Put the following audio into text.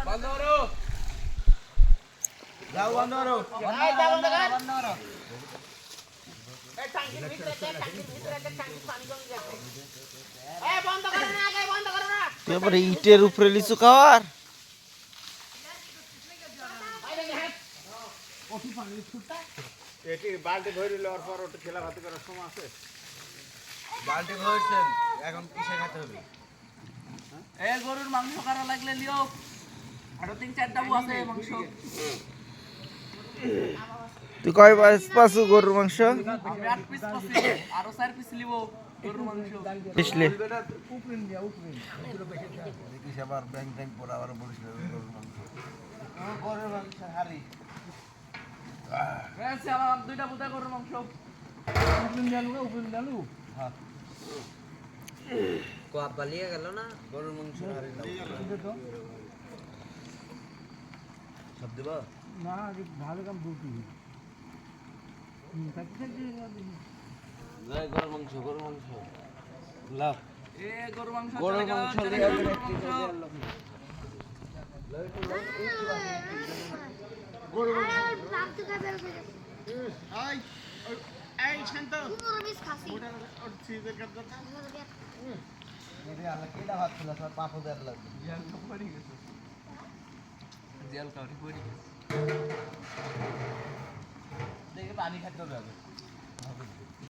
বন্ধ করো যাও বন্ধ করো এই দাও বন্ধ কর বন্ধ করো এই ট্যাঙ্কির ভিতরে ট্যাঙ্কির পানি কমে যাচ্ছে এই বন্ধ করো না আগে বন্ধ করো না এবারে ইটের উপরে লিচু খাওয়ার এটি বালতি ভরে লওয়ার পর ওটা খেলা ভাত করার সময় আছে বালতি ভরছেন এখন কিসে খেতে হবে এ গরুর মাংস করা লাগলে লিও আরো 3-4 ডাবু আছে মাংস তুই কয় পিস পাসু গরুর মাংস আমি 8 পিস পাচ্ছি আরো 4 পিস লিব গরুর মাংস দিসলে উপরিন দিয়া উপরিন দেখিস আবার ব্যাং ট্যাং পড়া আবার বলিস গরুর মাংস হারি এসে আমার দুইটা বুদা গরুর মাংস উপরিন জানু হ্যাঁ কোয়া পালিয়ে গেল না গরুর মাংস হারি দাও সব দেবা না ভালো কাম বলছি গরুর মাংস লাভ এ গরুর মাংস গরুর মাংস এই শান্ত কেডা ভাত ছিল সব পাপো দেওয়ার লাগবে জেল কাউরি পড়ি গেছে দেখে পানি খাইতে হবে আগে